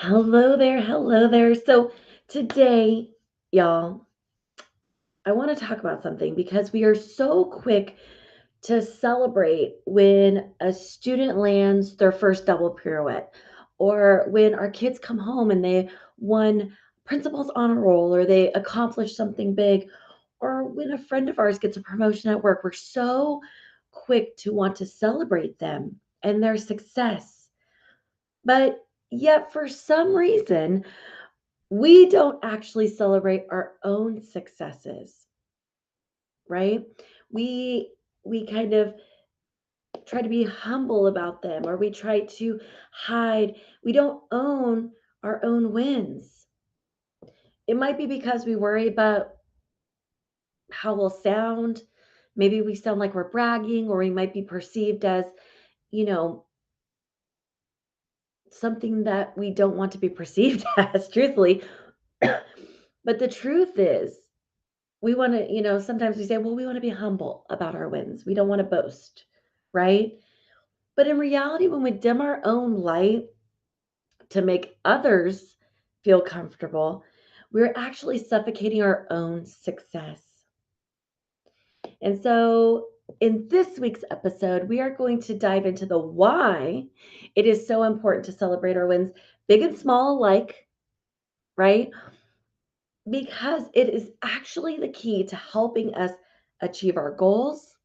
Hello there. So today, y'all, I want to talk about something because we are so quick to celebrate when a student lands their first double pirouette, or when our kids come home and they won principal's honor roll, or they accomplished something big, or when a friend of ours gets a promotion at work. We're so quick to want to celebrate them and their success. But yet, for some reason, we don't actually celebrate our own successes, right? We kind of try to be humble about them, or we try to hide. We don't own our own wins. It might be because we worry about how we'll sound. Maybe we sound like we're bragging, or we might be perceived as, you know, something that we don't want to be perceived as, truthfully. But the truth is, we want to, sometimes we say, well, we want to be humble about our wins. We don't want to boast, right? But in reality, when we dim our own light to make others feel comfortable, we're actually suffocating our own success. And so, in this week's episode, we are going to dive into the why it is so important to celebrate our wins, big and small alike, right? Because it is actually the key to helping us achieve our goals.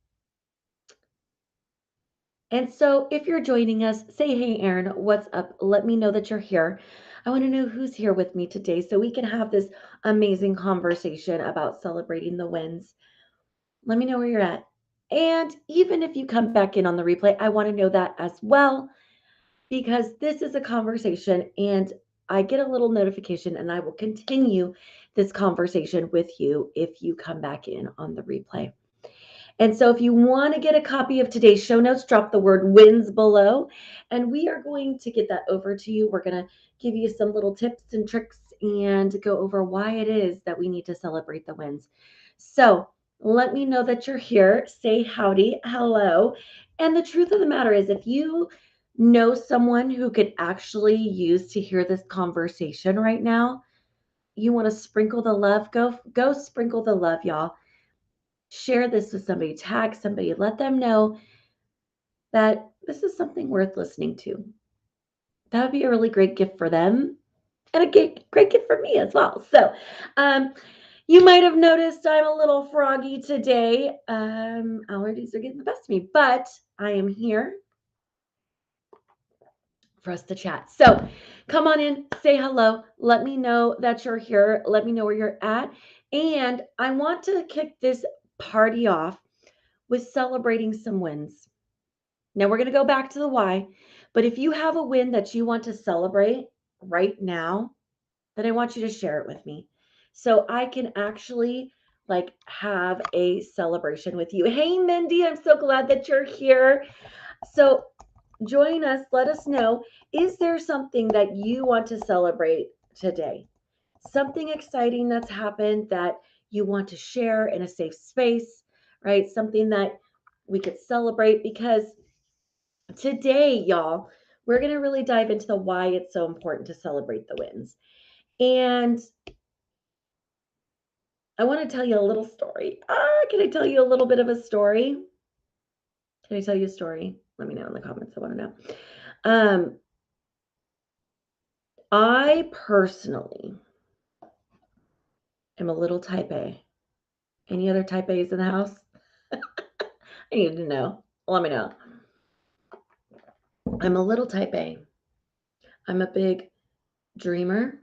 And so, if you're joining us, say, hey, Aaron, what's up? Let me know that you're here. I want to know who's here with me today so we can have this amazing conversation about celebrating the wins. Let me know where you're at. And even if you come back in on the replay, I want to know that as well, because this is a conversation and I get a little notification, and I will continue this conversation with you if you come back in on the replay. And so if you want to get a copy of today's show notes, drop the word wins below, and we are going to get that over to you. We're going to give you some little tips and tricks and go over why it is that we need to celebrate the wins. So let me know that you're here. Say howdy, hello. And the truth of the matter is, if you know someone who could actually use to hear this conversation right now, you want to sprinkle the love, go sprinkle the love, y'all. Share this with somebody, tag somebody, let them know that this is something worth listening to. That would be a really great gift for them, and a great gift for me as well. So, you might have noticed I'm a little froggy today. Allergies are getting the best of me, but I am here for us to chat. So, come on in, say hello. Let me know that you're here. Let me know where you're at. And I want to kick this party off with celebrating some wins. Now we're going to go back to the why, but if you have a win that you want to celebrate right now, then I want you to share it with me so I can actually like have a celebration with you. Hey Mindy, I'm so glad that you're here. So join us, let us know, is there something that you want to celebrate today? Something exciting that's happened that you want to share in a safe space, right? Something that we could celebrate, because today, y'all, we're going to really dive into the why it's so important to celebrate the wins. And I want to tell you a little story. Can I tell you a little bit of a story? Can I tell you a story? Let me know in the comments. I want to know. Um, I personally am a little type A. Any other type A's in the house? I need to know. Let me know. I'm a little type A. I'm a big dreamer.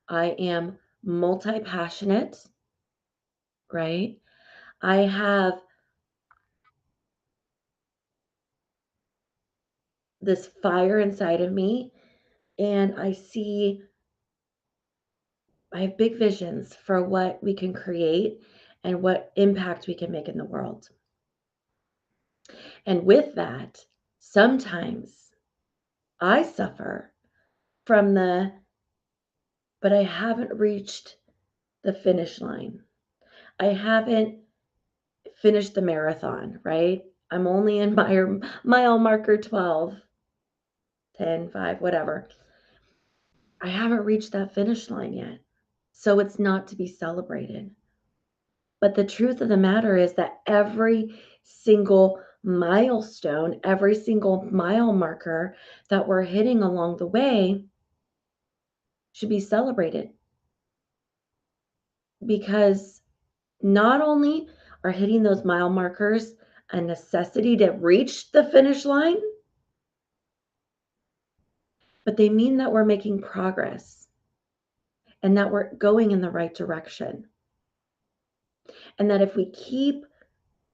I am multi passionate, right? I have this fire inside of me, and I have big visions for what we can create and what impact we can make in the world. And with that, sometimes I suffer from but I haven't reached the finish line. I haven't finished the marathon, right? I'm only in mile marker 12, 10, 5, whatever. I haven't reached that finish line yet. So it's not to be celebrated. But the truth of the matter is that every single milestone, every single mile marker that we're hitting along the way should be celebrated, because not only are hitting those mile markers a necessity to reach the finish line, but they mean that we're making progress and that we're going in the right direction. And that if we keep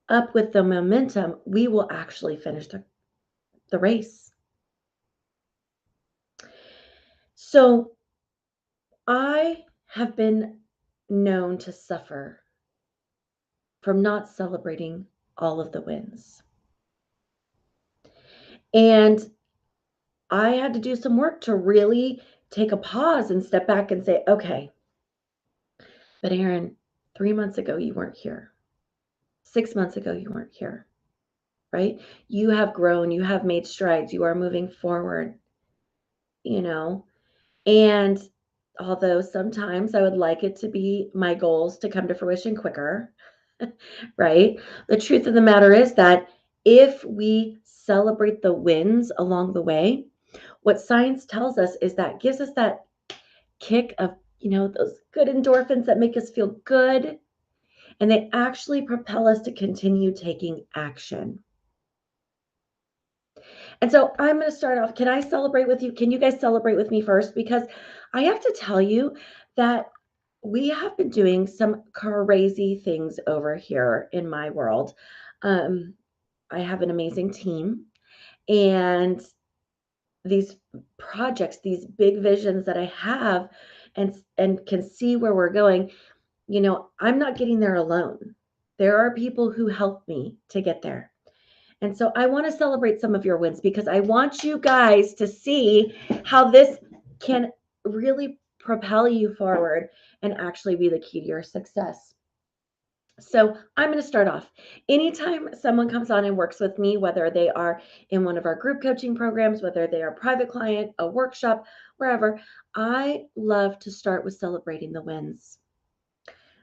up with the momentum, we will actually finish the race. So I have been known to suffer from not celebrating all of the wins. And I had to do some work to really take a pause and step back and say, okay, but Erin, 3 months ago, you weren't here. 6 months ago, you weren't here, right? You have grown, you have made strides, you are moving forward, you know? And although sometimes I would like it to be my goals to come to fruition quicker, right? The truth of the matter is that if we celebrate the wins along the way, what science tells us is that gives us that kick of, those good endorphins that make us feel good. And they actually propel us to continue taking action. And so I'm going to start off. Can I celebrate with you? Can you guys celebrate with me first? Because I have to tell you that we have been doing some crazy things over here in my world. I have an amazing team, and these projects, these big visions that I have, and can see where we're going. I'm not getting there alone. There are people who help me to get there. And so I want to celebrate some of your wins, because I want you guys to see how this can really propel you forward and actually be the key to your success. So I'm going to start off. Anytime someone comes on and works with me, whether they are in one of our group coaching programs, whether they are a private client, a workshop, wherever, I love to start with celebrating the wins.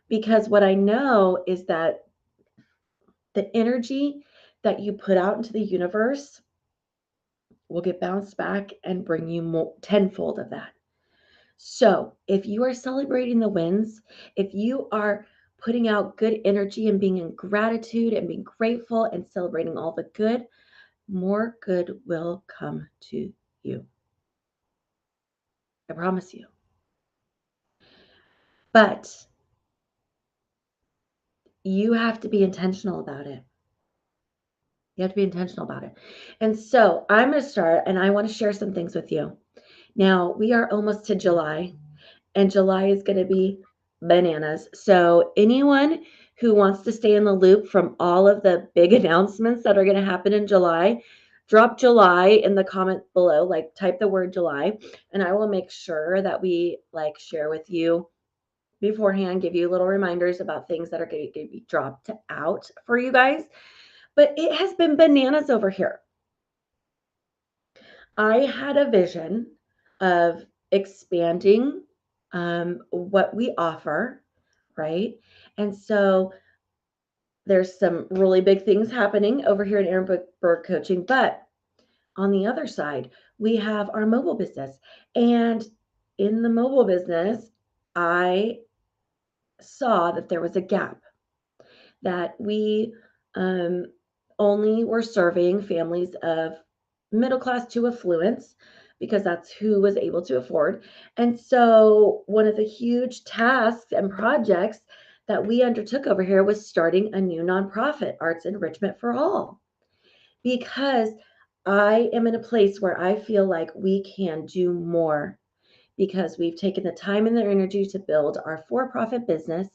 Because what I know is that the energy that you put out into the universe will get bounced back and bring you more, tenfold of that. So if you are celebrating the wins, if you are putting out good energy and being in gratitude and being grateful and celebrating all the good, more good will come to you. I promise you. But you have to be intentional about it. You have to be intentional about it. And so I'm going to start, and I want to share some things with you. Now, we are almost to July, and July is going to be bananas. So anyone who wants to stay in the loop from all of the big announcements that are going to happen in July, drop July in the comment below, like type the word July, and I will make sure that we share with you beforehand, give you little reminders about things that are going to be dropped out for you guys. But it has been bananas over here. I had a vision of expanding what we offer, right? And so there's some really big things happening over here at Aaron Berg Coaching. But on the other side, we have our mobile business. And in the mobile business, I saw that there was a gap, that we only were serving families of middle class to affluence, because that's who was able to afford. And so one of the huge tasks and projects that we undertook over here was starting a new nonprofit, Arts Enrichment for All, because I am in a place where I feel like we can do more, because we've taken the time and the energy to build our for-profit business,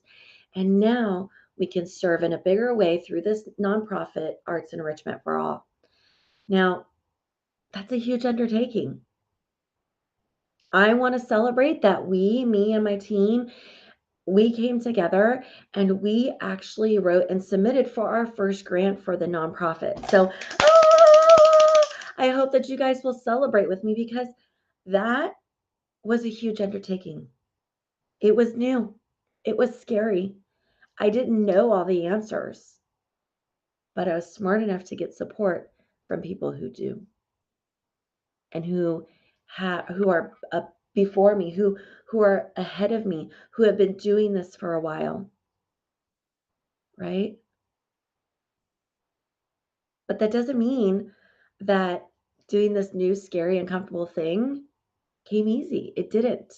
and now we can serve in a bigger way through this nonprofit, Arts Enrichment for All. Now, that's a huge undertaking. I want to celebrate that me and my team, we came together and we actually wrote and submitted for our first grant for the nonprofit. So I hope that you guys will celebrate with me, because that was a huge undertaking. It was new. It was scary. I didn't know all the answers, but I was smart enough to get support from people who do and who are up before me, who are ahead of me, who have been doing this for a while, right? But that doesn't mean that doing this new, scary, uncomfortable thing came easy. It didn't.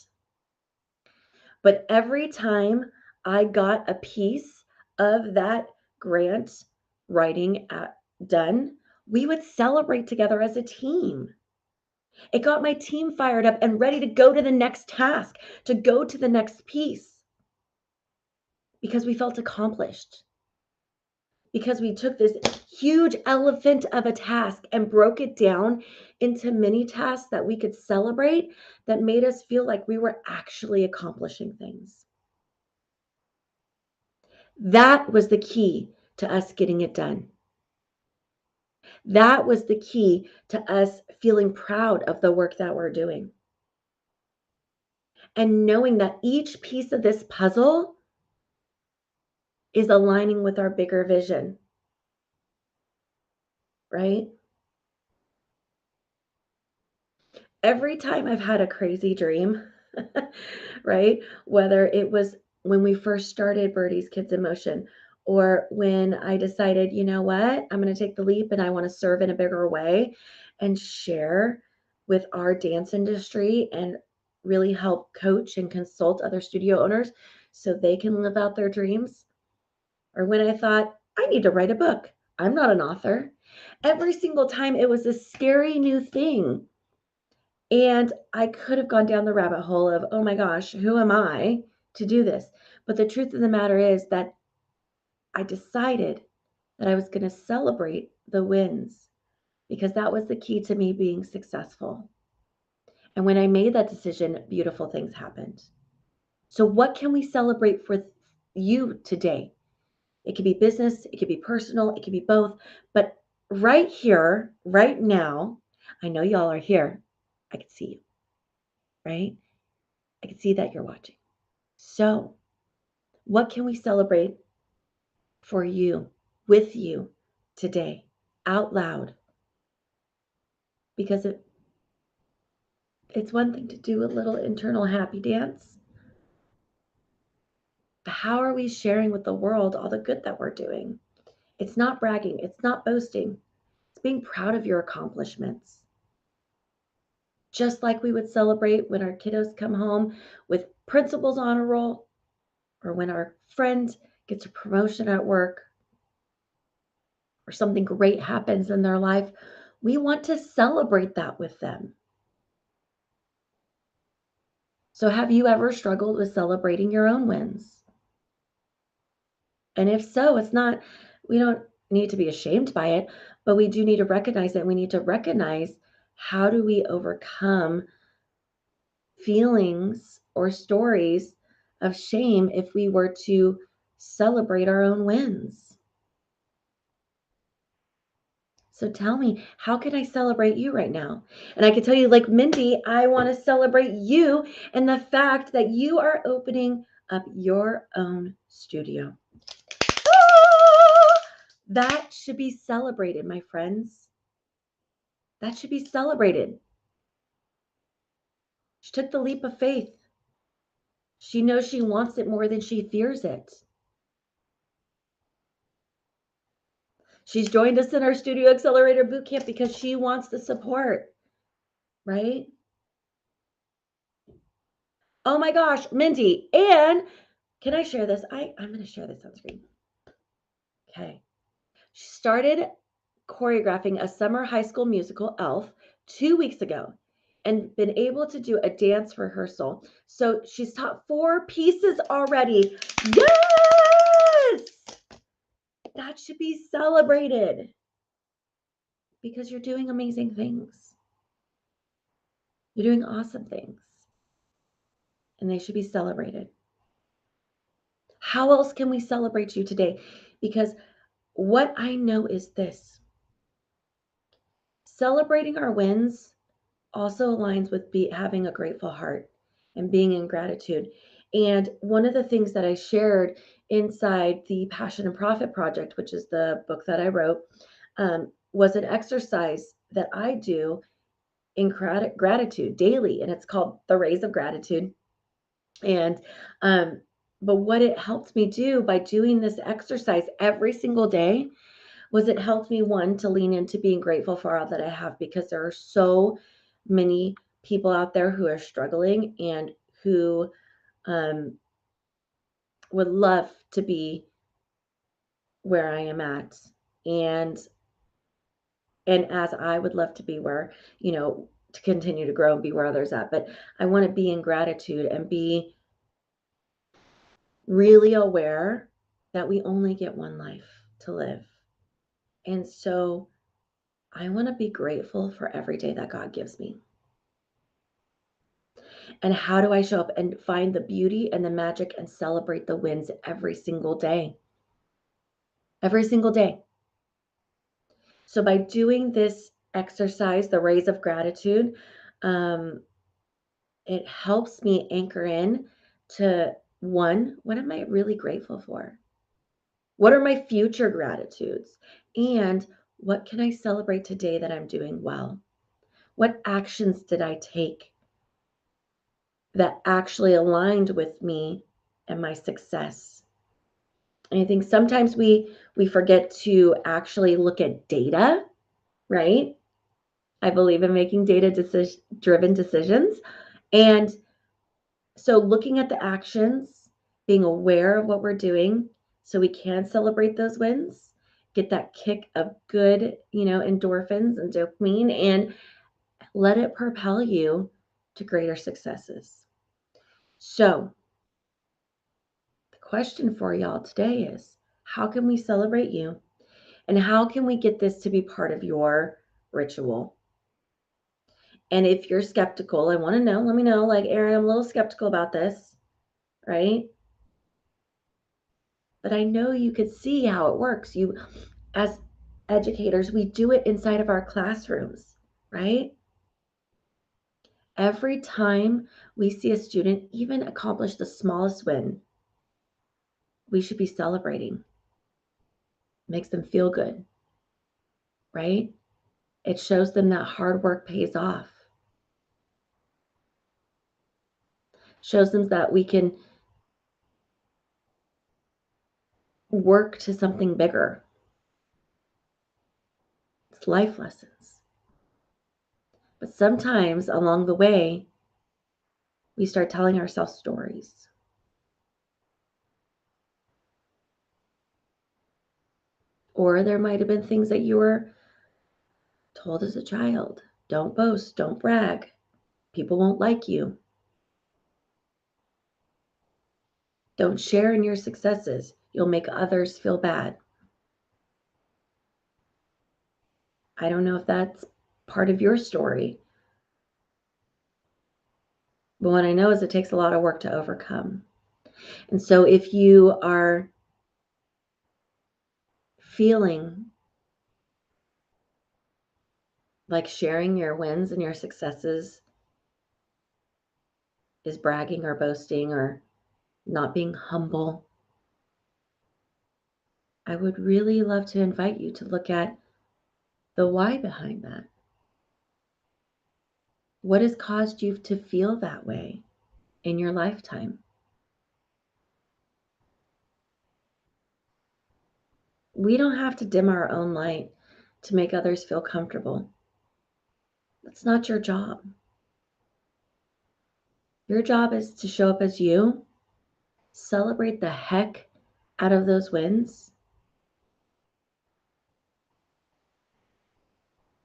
But every time I got a piece of that grant writing done, we would celebrate together as a team. It got my team fired up and ready to go to the next task, to go to the next piece, because we felt accomplished. Because we took this huge elephant of a task and broke it down into mini tasks that we could celebrate, that made us feel like we were actually accomplishing things. That was the key to us getting it done. That was the key to us feeling proud of the work that we're doing. And knowing that each piece of this puzzle is aligning with our bigger vision, right? Every time I've had a crazy dream, right? Whether it was when we first started Birdie's Kids in Motion, or when I decided, you know what, I'm going to take the leap and I want to serve in a bigger way and share with our dance industry and really help coach and consult other studio owners so they can live out their dreams. Or when I thought, I need to write a book. I'm not an author. Every single time it was a scary new thing. And I could have gone down the rabbit hole of, oh my gosh, who am I to do this? But the truth of the matter is that I decided that I was going to celebrate the wins, because that was the key to me being successful. And when I made that decision, beautiful things happened. So, what can we celebrate for you today? It could be business, it could be personal, it could be both. But right here, right now, I know y'all are here. I can see you, right? I can see that you're watching. So, what can we celebrate for you, with you today, out loud? Because it's one thing to do a little internal happy dance, but how are we sharing with the world all the good that we're doing? It's not bragging, it's not boasting, it's being proud of your accomplishments. Just like we would celebrate when our kiddos come home with principal's honor roll, or when our friend gets a promotion at work, or something great happens in their life, we want to celebrate that with them. So, have you ever struggled with celebrating your own wins? And if so, we don't need to be ashamed by it, but we do need to recognize it. We need to recognize, how do we overcome feelings or stories of shame if we were to celebrate our own wins? So tell me, how can I celebrate you right now? And I can tell you, like Mindy, I want to celebrate you and the fact that you are opening up your own studio. Ah! That should be celebrated, my friends. That should be celebrated. She took the leap of faith. She knows she wants it more than she fears it. She's joined us in our Studio Accelerator Bootcamp because she wants the support, right? Oh my gosh, Mindy. And can I share this? I'm going to share this on screen. Okay. She started choreographing a summer high school musical, Elf, 2 weeks ago, and been able to do a dance rehearsal. So she's taught 4 pieces already. Yes! That should be celebrated, because you're doing amazing things. You're doing awesome things, and they should be celebrated. How else can we celebrate you today? Because what I know is this: celebrating our wins also aligns with having a grateful heart. and being in gratitude. And one of the things that I shared inside the Passion and Profit Project, which is the book that I wrote, was an exercise that I do in gratitude daily, and it's called the Rays of Gratitude. And but what it helped me do by doing this exercise every single day was it helped me, one, to lean into being grateful for all that I have, because there are so many people out there who are struggling and who um, would love to be where I am at. And as I would love to be where, to continue to grow and be where others at. But I want to be in gratitude and be really aware that we only get one life to live. And so I want to be grateful for every day that God gives me. And how do I show up and find the beauty and the magic and celebrate the wins every single day? Every single day. So by doing this exercise, the Rays of Gratitude, it helps me anchor in to, one, what am I really grateful for? What are my future gratitudes? And what can I celebrate today that I'm doing well? What actions did I take that actually aligned with me and my success? And I think sometimes we forget to actually look at data, right? I believe in making data driven decisions. And so looking at the actions, being aware of what we're doing so we can celebrate those wins, get that kick of good, endorphins and dopamine, and let it propel you to greater successes. So the question for y'all today is, how can we celebrate you? And how can we get this to be part of your ritual? And if you're skeptical, I want to know, let me know, like, Erin, I'm a little skeptical about this, right? But I know you could see how it works. You, as educators, we do it inside of our classrooms, right? Every time we see a student even accomplish the smallest win, we should be celebrating. Makes them feel good, right? It shows them that hard work pays off. Shows them that we can work to something bigger. It's life lessons. But sometimes along the way, we start telling ourselves stories. Or there might have been things that you were told as a child. Don't boast, don't brag. People won't like you. Don't share in your successes. You'll make others feel bad. I don't know if that's part of your story, but what I know is it takes a lot of work to overcome. And so if you are feeling like sharing your wins and your successes is bragging or boasting or not being humble, I would really love to invite you to look at the why behind that. What has caused you to feel that way in your lifetime? We don't have to dim our own light to make others feel comfortable. That's not your job. Your job is to show up as you, celebrate the heck out of those wins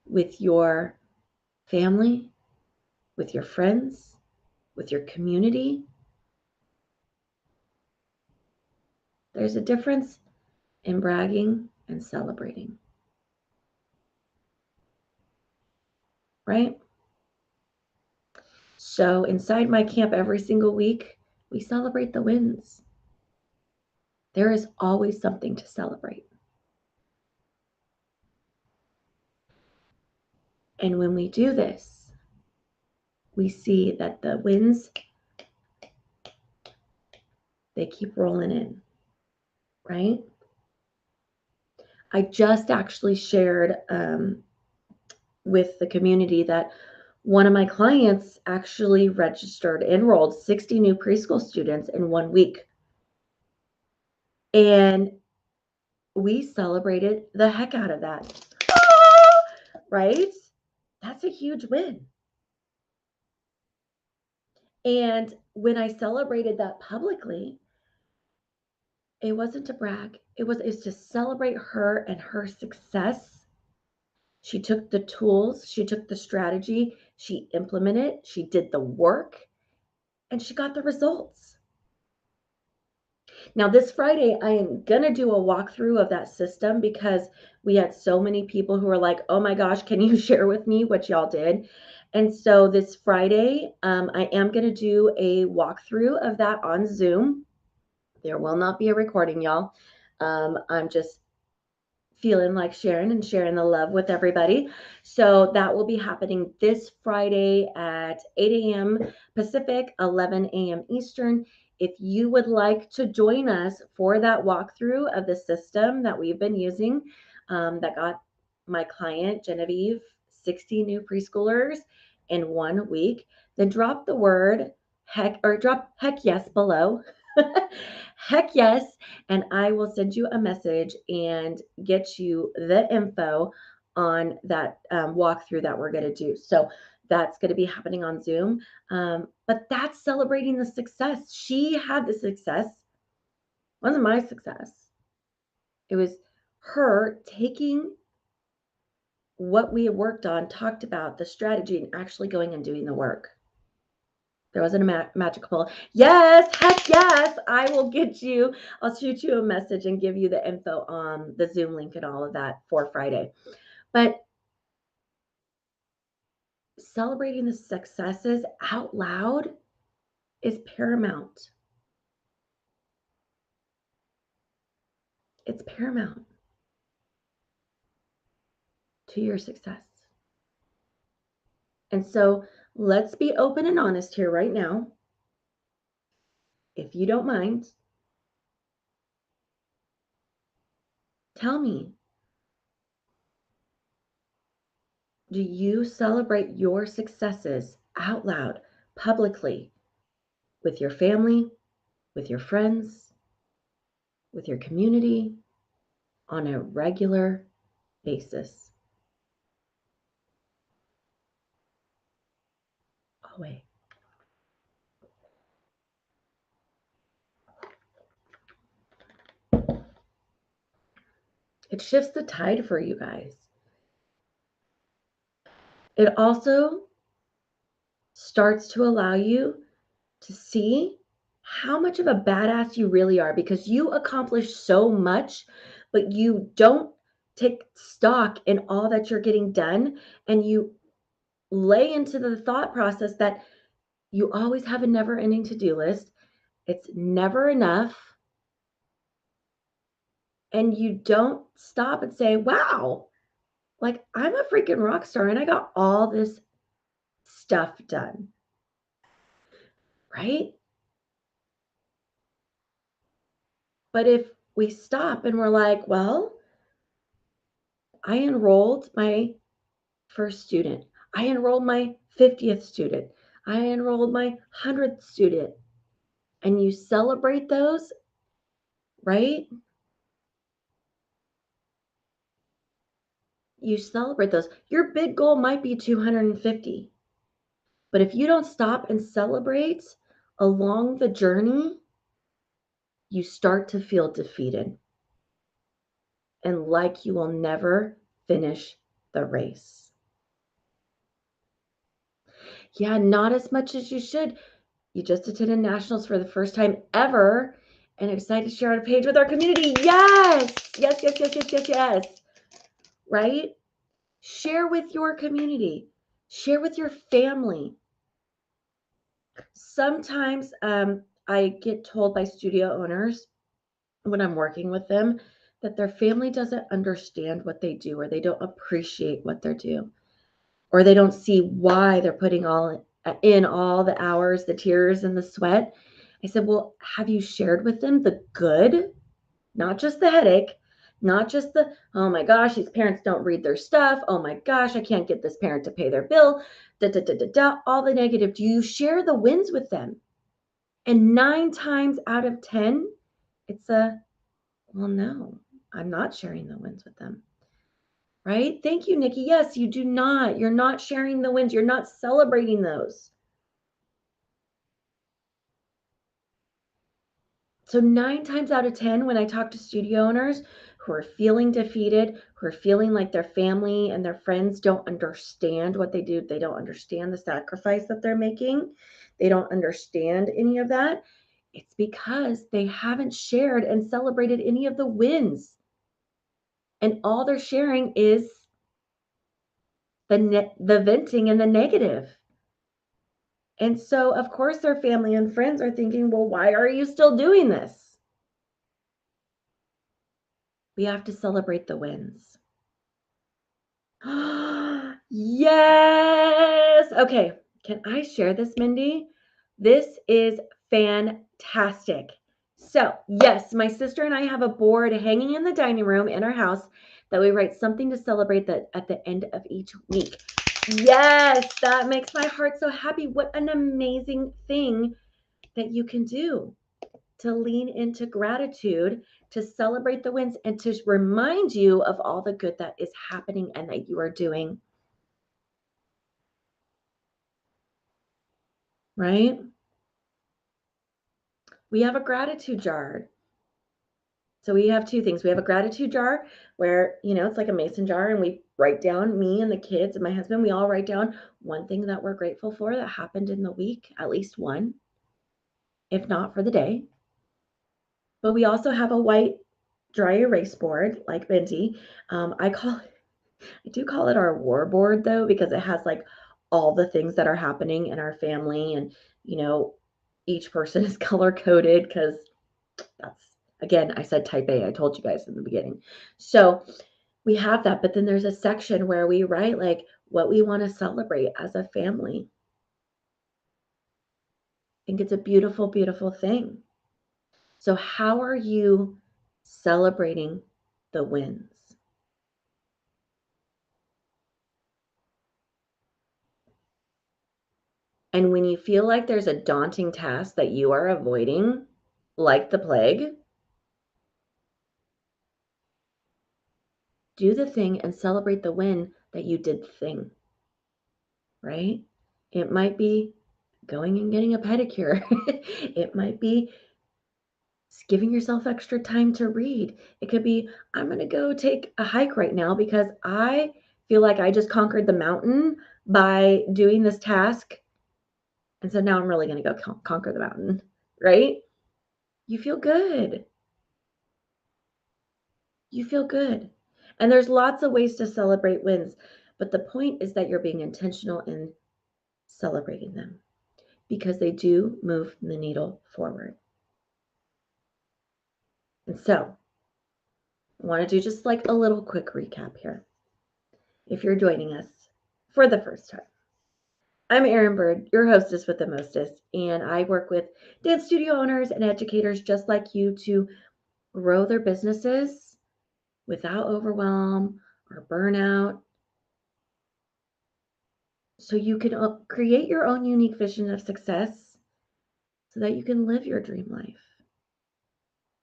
with your family, with your friends, with your community. There's a difference in bragging and celebrating, right? So inside my camp every single week, we celebrate the wins. There is always something to celebrate. And when we do this, we see that the wins they keep rolling in, right? I just actually shared with the community that one of my clients actually enrolled 60 new preschool students in 1 week. And we celebrated the heck out of that. Right? That's a huge win. And when I celebrated that publicly, it wasn't to brag. It was to celebrate her and her success. She took the tools, she took the strategy, she implemented it, she did the work, and she got the results. Now, this Friday, I am going to do a walkthrough of that system because we had so many people who were like, oh my gosh, can you share with me what y'all did? And so this Friday, I am going to do a walkthrough of that on Zoom. There will not be a recording, y'all. I'm just feeling like sharing the love with everybody. So that will be happening this Friday at 8 a.m. Pacific, 11 a.m. Eastern. If you would like to join us for that walkthrough of the system that we've been using, that got my client Genevieve 60 new preschoolers in 1 week, then drop the word drop heck yes below. Heck yes. And I will send you a message and get you the info on that walkthrough that we're going to do. So that's going to be happening on Zoom. But that's celebrating the success. She had the success. It wasn't my success. It was her taking what we had worked on, talked about, the strategy, and actually going and doing the work. There wasn't a magical, yes, heck yes, I will get you, I'll shoot you a message and give you the info on the Zoom link and all of that for Friday. But celebrating the successes out loud is paramount. It's paramount to your success. And so let's be open and honest here right now. If you don't mind, tell me, do you celebrate your successes out loud, publicly, with your family, with your friends, with your community on a regular basis? Always. It shifts the tide for you guys. It also starts to allow you to see how much of a badass you really are because you accomplish so much, but you don't take stock in all that you're getting done, and you lay into the thought process that you always have a never-ending to-do list. It's never enough. And you don't stop and say, wow, like I'm a freaking rock star and I got all this stuff done. Right? But if we stop and we're like, well, I enrolled my first student, I enrolled my 50th student, I enrolled my 100th student, and you celebrate those, right? You celebrate those. Your big goal might be 250. But if you don't stop and celebrate along the journey, you start to feel defeated and like you will never finish the race. Yeah, not as much as you should. You just attended nationals for the first time ever and excited to share on a page with our community. Yes, yes, yes, yes, yes, yes, yes. Right? Share with your community. Share with your family. Sometimes I get told by studio owners when I'm working with them that their family doesn't understand what they do, or they don't appreciate what they do, or they don't see why they're putting all in all the hours, the tears and the sweat. I said, well, have you shared with them the good, not just the headache, not just the, oh my gosh, these parents don't read their stuff. Oh my gosh, I can't get this parent to pay their bill. Da, da, da, da, da, all the negative. Do you share the wins with them? And 9 times out of 10, it's a, well, no, I'm not sharing the wins with them. Right? Thank you, Nikki. Yes, you do not. You're not sharing the wins. You're not celebrating those. So 9 times out of 10, when I talk to studio owners who are feeling defeated, who are feeling like their family and their friends don't understand what they do, they don't understand the sacrifice that they're making, they don't understand any of that, it's because they haven't shared and celebrated any of the wins. And all they're sharing is the venting and the negative. And so, of course, their family and friends are thinking, well, why are you still doing this? We have to celebrate the wins. Yes. Okay. Can I share this, Mindy? This is fantastic. So, yes, my sister and I have a board hanging in the dining room in our house that we write something to celebrate that at the end of each week. Yes, that makes my heart so happy. What an amazing thing that you can do to lean into gratitude, to celebrate the wins, and to remind you of all the good that is happening and that you are doing. Right? We have a gratitude jar. So we have two things. We have a gratitude jar where, it's like a mason jar, and we write down, me and the kids and my husband, we all write down one thing that we're grateful for that happened in the week, at least one, if not for the day. But we also have a white dry erase board like Benty. I do call it our war board though, because it has like all the things that are happening in our family, and each person is color coded because that's, again, I said type A. I told you guys in the beginning. So we have that, but then there's a section where we write like what we want to celebrate as a family. I think it's a beautiful, beautiful thing. So how are you celebrating the wins? And when you feel like there's a daunting task that you are avoiding, like the plague, do the thing and celebrate the win that you did the thing, right? It might be going and getting a pedicure. It might be giving yourself extra time to read. It could be, I'm going to go take a hike right now because I feel like I just conquered the mountain by doing this task. And so now I'm really going to go conquer the mountain, right? You feel good. You feel good. And there's lots of ways to celebrate wins, but the point is that you're being intentional in celebrating them because they do move the needle forward. And so I want to do just like a little quick recap here. If you're joining us for the first time, I'm Erin Bird, your hostess with the mostest, and I work with dance studio owners and educators just like you to grow their businesses without overwhelm or burnout, so you can create your own unique vision of success so that you can live your dream life.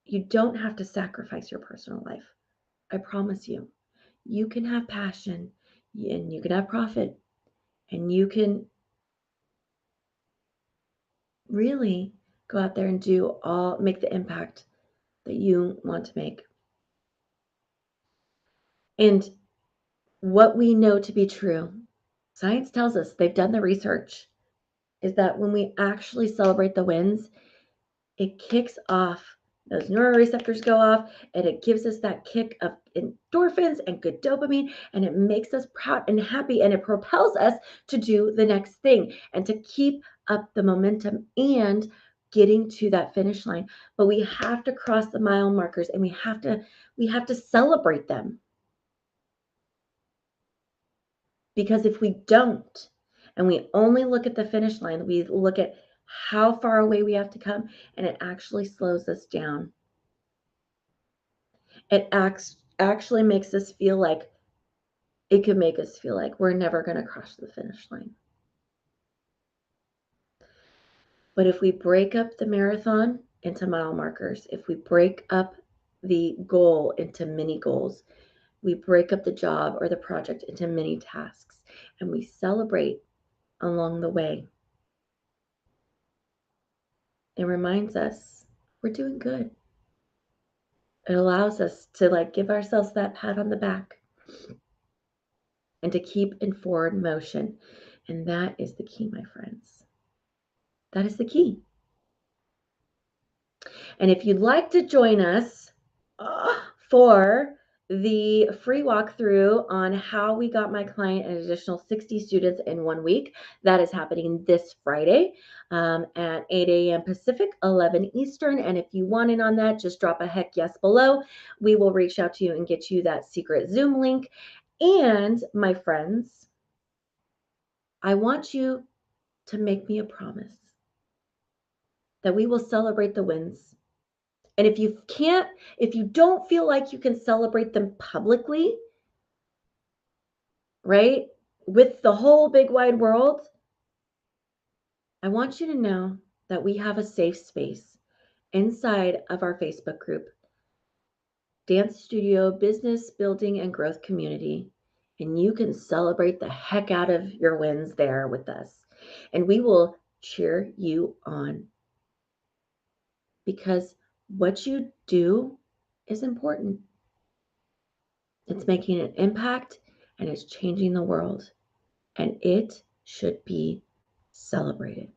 You don't have to sacrifice your personal life. I promise you. You can have passion and you can have profit and you can really go out there and make the impact that you want to make. And what we know to be true, science tells us, they've done the research, is that when we actually celebrate the wins, it kicks off, those neuroreceptors go off, and it gives us that kick of endorphins and good dopamine, and it makes us proud and happy, and it propels us to do the next thing and to keep up the momentum and getting to that finish line. But we have to cross the mile markers, and we have to celebrate them. Because if we don't, and we only look at the finish line, we look at how far away we have to come, and it actually slows us down. It actually makes us feel like it could make us feel like we're never going to cross the finish line. But if we break up the marathon into mile markers, if we break up the goal into mini goals, we break up the job or the project into mini tasks, and we celebrate along the way, it reminds us we're doing good. It allows us to give ourselves that pat on the back and to keep in forward motion. And that is the key, my friends. That is the key. And if you'd like to join us for the free walkthrough on how we got my client an additional 60 students in 1 week, that is happening this Friday at 8 a.m. Pacific, 11 Eastern. And if you want in on that, just drop a heck yes below. We will reach out to you and get you that secret Zoom link. And my friends, I want you to make me a promise that we will celebrate the wins. And if you don't feel like you can celebrate them publicly, right, with the whole big wide world, I want you to know that we have a safe space inside of our Facebook group, Dance Studio Business Building and Growth Community. And you can celebrate the heck out of your wins there with us. And we will cheer you on because what you do is important. It's making an impact and it's changing the world. And it should be celebrated.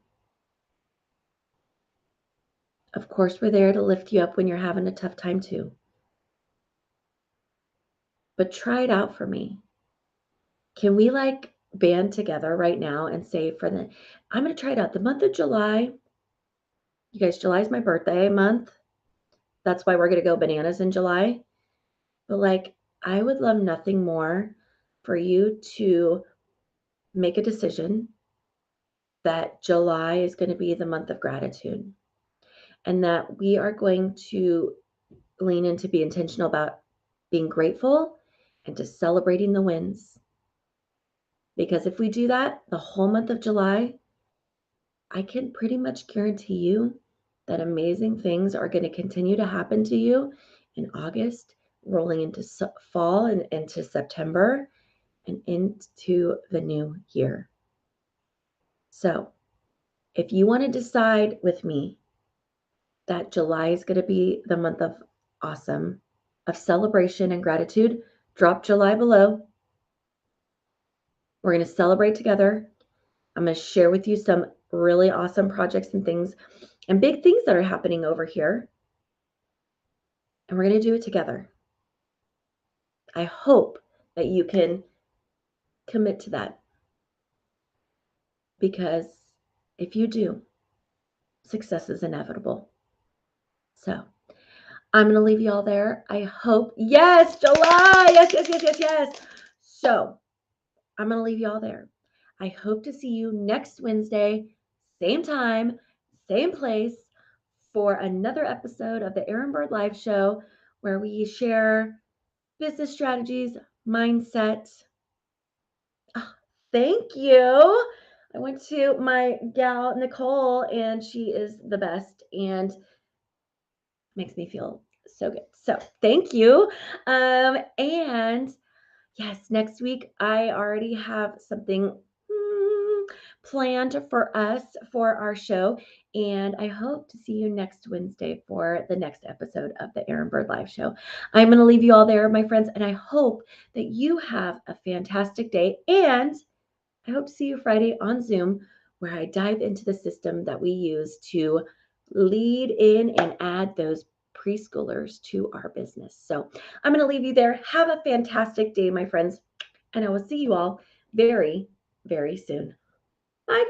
Of course, we're there to lift you up when you're having a tough time too. But try it out for me. Can we band together right now and say I'm going to try it out. The month of July, you guys, July is my birthday month. That's why we're going to go bananas in July. But I would love nothing more for you to make a decision that July is going to be the month of gratitude and that we are going to lean in to be intentional about being grateful and to celebrating the wins. Because if we do that the whole month of July, I can pretty much guarantee you that amazing things are going to continue to happen to you in August, rolling into fall and into September and into the new year. So if you want to decide with me that July is going to be the month of awesome, of celebration and gratitude, drop July below. We're going to celebrate together. I'm going to share with you some really awesome projects and things and big things that are happening over here. And we're going to do it together. I hope that you can commit to that. Because if you do, success is inevitable. So I'm going to leave you all there. I hope, yes, July, yes. So I'm going to leave you all there. I hope to see you next Wednesday, same time, same place, for another episode of the Erin Bird Live Show, where we share business strategies, mindset. Oh, thank you. I went to my gal, Nicole, and she is the best and makes me feel so good. So thank you. And yes, next week I already have something planned for us for our show. And I hope to see you next Wednesday for the next episode of the Erin Bird Live Show. I'm going to leave you all there, my friends, and I hope that you have a fantastic day. And I hope to see you Friday on Zoom, where I dive into the system that we use to lead in and add those preschoolers to our business. So I'm going to leave you there. Have a fantastic day, my friends, and I will see you all very, very soon. Bye, guys.